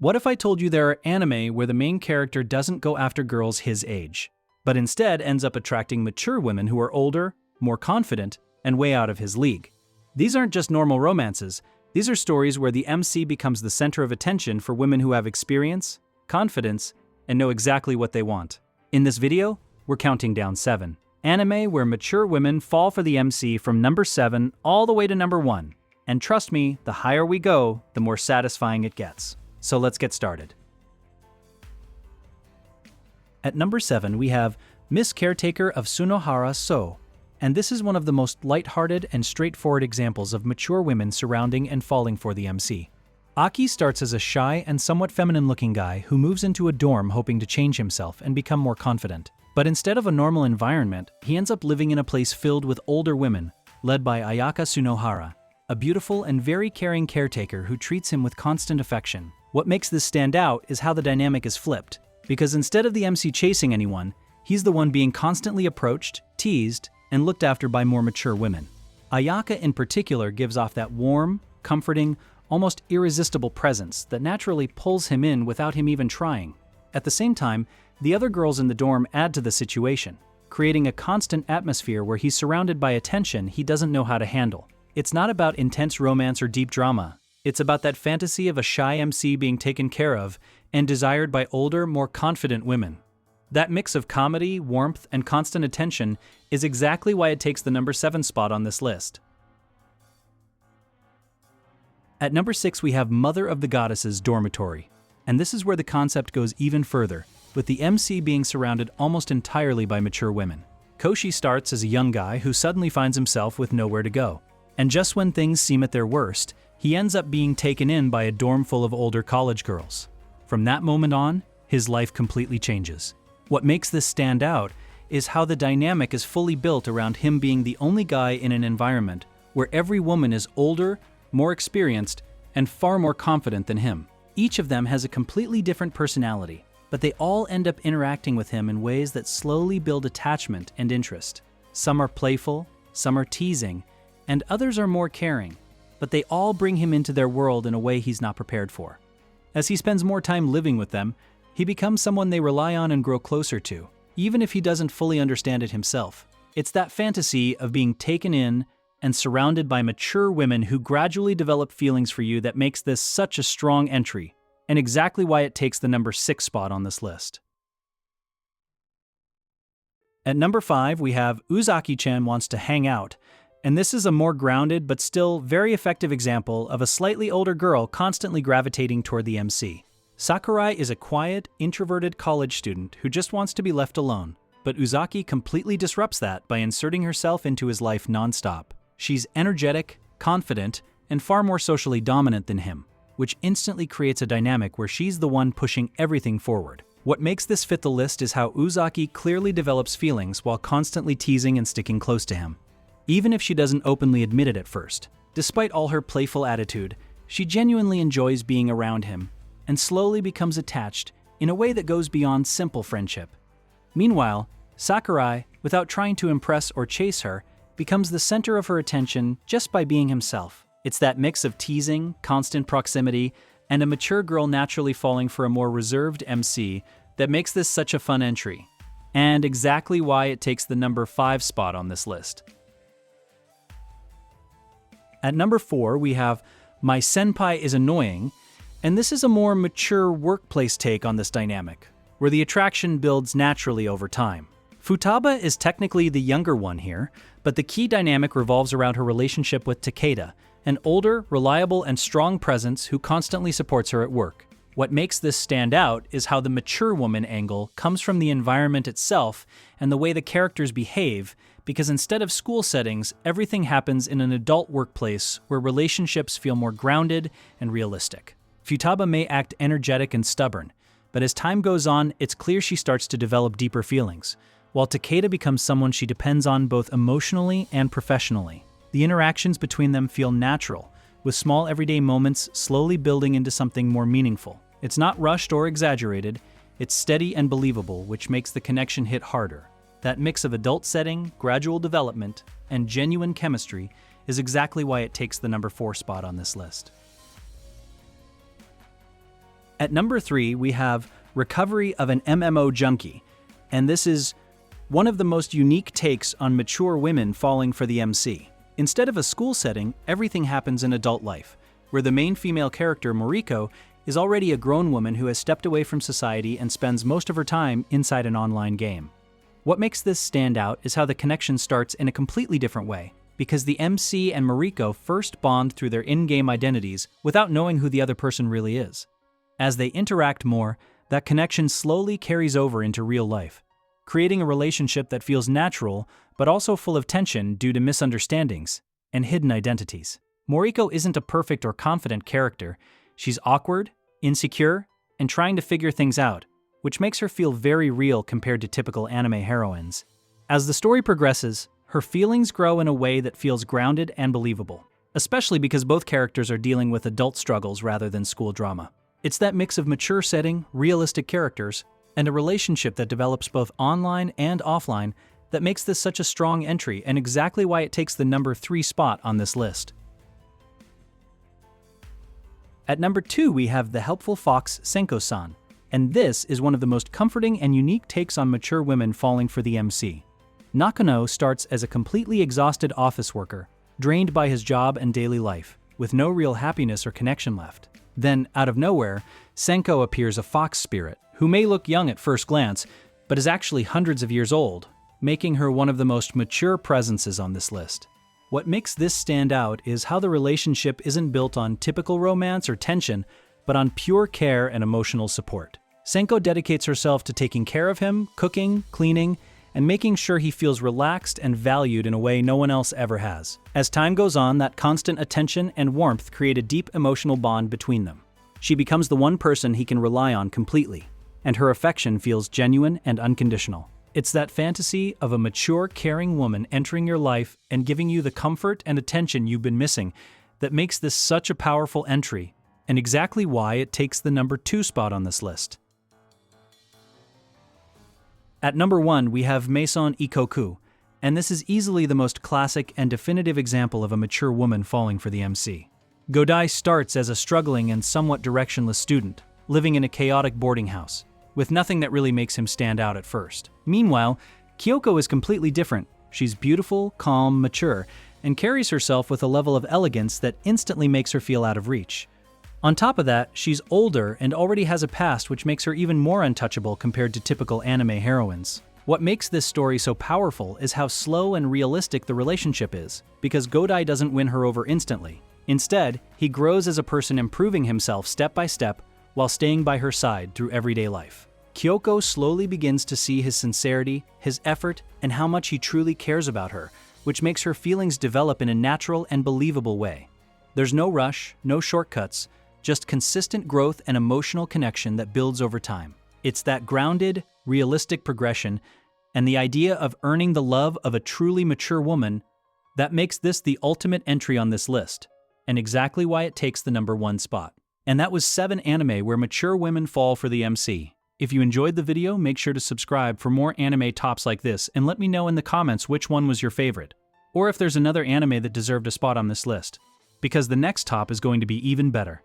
What if I told you there are anime where the main character doesn't go after girls his age, but instead ends up attracting mature women who are older, more confident, and way out of his league? These aren't just normal romances. These are stories where the MC becomes the center of attention for women who have experience, confidence, and know exactly what they want. In this video, we're counting down 7 anime where mature women fall for the MC from number 7 all the way to number 1. And trust me, the higher we go, the more satisfying it gets. So let's get started. At number 7, we have Miss Caretaker of Sunohara-sou, and this is one of the most lighthearted and straightforward examples of mature women surrounding and falling for the MC. Aki starts as a shy and somewhat feminine-looking guy who moves into a dorm hoping to change himself and become more confident. But instead of a normal environment, he ends up living in a place filled with older women, led by Ayaka Sunohara, a beautiful and very caring caretaker who treats him with constant affection. What makes this stand out is how the dynamic is flipped, because instead of the MC chasing anyone, he's the one being constantly approached, teased, and looked after by more mature women. Ayaka in particular gives off that warm, comforting, almost irresistible presence that naturally pulls him in without him even trying. At the same time, the other girls in the dorm add to the situation, creating a constant atmosphere where he's surrounded by attention he doesn't know how to handle. It's not about intense romance or deep drama. It's about that fantasy of a shy MC being taken care of and desired by older, more confident women. That mix of comedy, warmth, and constant attention is exactly why it takes the number 7 spot on this list. At number 6, we have Mother of the Goddesses Dormitory, and this is where the concept goes even further, with the MC being surrounded almost entirely by mature women. Koshi starts as a young guy who suddenly finds himself with nowhere to go. And just when things seem at their worst, he ends up being taken in by a dorm full of older college girls. From that moment on, his life completely changes. What makes this stand out is how the dynamic is fully built around him being the only guy in an environment where every woman is older, more experienced, and far more confident than him. Each of them has a completely different personality, but they all end up interacting with him in ways that slowly build attachment and interest. Some are playful, some are teasing, and others are more caring, but they all bring him into their world in a way he's not prepared for. As he spends more time living with them, he becomes someone they rely on and grow closer to, even if he doesn't fully understand it himself. It's that fantasy of being taken in and surrounded by mature women who gradually develop feelings for you that makes this such a strong entry, and exactly why it takes the number 6 spot on this list. At number 5, we have Uzaki-chan Wants to Hang Out, and this is a more grounded but still very effective example of a slightly older girl constantly gravitating toward the MC. Sakurai is a quiet, introverted college student who just wants to be left alone, but Uzaki completely disrupts that by inserting herself into his life nonstop. She's energetic, confident, and far more socially dominant than him, which instantly creates a dynamic where she's the one pushing everything forward. What makes this fit the list is how Uzaki clearly develops feelings while constantly teasing and sticking close to him. Even if she doesn't openly admit it at first, despite all her playful attitude, she genuinely enjoys being around him and slowly becomes attached in a way that goes beyond simple friendship. Meanwhile, Sakurai, without trying to impress or chase her, becomes the center of her attention just by being himself. It's that mix of teasing, constant proximity, and a mature girl naturally falling for a more reserved MC that makes this such a fun entry, and exactly why it takes the number 5 spot on this list. At number 4, we have My Senpai Is Annoying, and this is a more mature workplace take on this dynamic, where the attraction builds naturally over time. Futaba is technically the younger one here, but the key dynamic revolves around her relationship with Takeda, an older, reliable, and strong presence who constantly supports her at work. What makes this stand out is how the mature woman angle comes from the environment itself and the way the characters behave, because instead of school settings, everything happens in an adult workplace where relationships feel more grounded and realistic. Futaba may act energetic and stubborn, but as time goes on, it's clear she starts to develop deeper feelings, while Takeda becomes someone she depends on both emotionally and professionally. The interactions between them feel natural, with small everyday moments slowly building into something more meaningful. It's not rushed or exaggerated, it's steady and believable, which makes the connection hit harder. That mix of adult setting, gradual development, and genuine chemistry is exactly why it takes the number 4 spot on this list. At number 3, we have Recovery of an MMO Junkie, and this is one of the most unique takes on mature women falling for the MC. Instead of a school setting, everything happens in adult life, where the main female character, Moriko, is already a grown woman who has stepped away from society and spends most of her time inside an online game. What makes this stand out is how the connection starts in a completely different way, because the MC and Moriko first bond through their in-game identities without knowing who the other person really is. As they interact more, that connection slowly carries over into real life, creating a relationship that feels natural but also full of tension due to misunderstandings and hidden identities. Moriko isn't a perfect or confident character. She's awkward, insecure, and trying to figure things out, which makes her feel very real compared to typical anime heroines. As the story progresses, her feelings grow in a way that feels grounded and believable, especially because both characters are dealing with adult struggles rather than school drama. It's that mix of mature setting, realistic characters, and a relationship that develops both online and offline that makes this such a strong entry and exactly why it takes the number 3 spot on this list. At number 2, we have the Helpful Fox Senko-san, and this is one of the most comforting and unique takes on mature women falling for the MC. Nakano starts as a completely exhausted office worker, drained by his job and daily life, with no real happiness or connection left. Then, out of nowhere, Senko appears a fox spirit, who may look young at first glance, but is actually hundreds of years old, making her one of the most mature presences on this list. What makes this stand out is how the relationship isn't built on typical romance or tension, but on pure care and emotional support. Senko dedicates herself to taking care of him, cooking, cleaning, and making sure he feels relaxed and valued in a way no one else ever has. As time goes on, that constant attention and warmth create a deep emotional bond between them. She becomes the one person he can rely on completely, and her affection feels genuine and unconditional. It's that fantasy of a mature, caring woman entering your life and giving you the comfort and attention you've been missing that makes this such a powerful entry, and exactly why it takes the number 2 spot on this list. At number 1, we have Maison Ikkoku, and this is easily the most classic and definitive example of a mature woman falling for the MC. Godai starts as a struggling and somewhat directionless student, living in a chaotic boarding house, with nothing that really makes him stand out at first. Meanwhile, Kyoko is completely different. She's beautiful, calm, mature, and carries herself with a level of elegance that instantly makes her feel out of reach. On top of that, she's older and already has a past which makes her even more untouchable compared to typical anime heroines. What makes this story so powerful is how slow and realistic the relationship is, because Godai doesn't win her over instantly. Instead, he grows as a person, improving himself step by step while staying by her side through everyday life. Kyoko slowly begins to see his sincerity, his effort, and how much he truly cares about her, which makes her feelings develop in a natural and believable way. There's no rush, no shortcuts, just consistent growth and emotional connection that builds over time. It's that grounded, realistic progression and the idea of earning the love of a truly mature woman that makes this the ultimate entry on this list, and exactly why it takes the number 1 spot. And that was 7 anime where mature women fall for the MC. If you enjoyed the video, make sure to subscribe for more anime tops like this and let me know in the comments which one was your favorite, or if there's another anime that deserved a spot on this list, because the next top is going to be even better.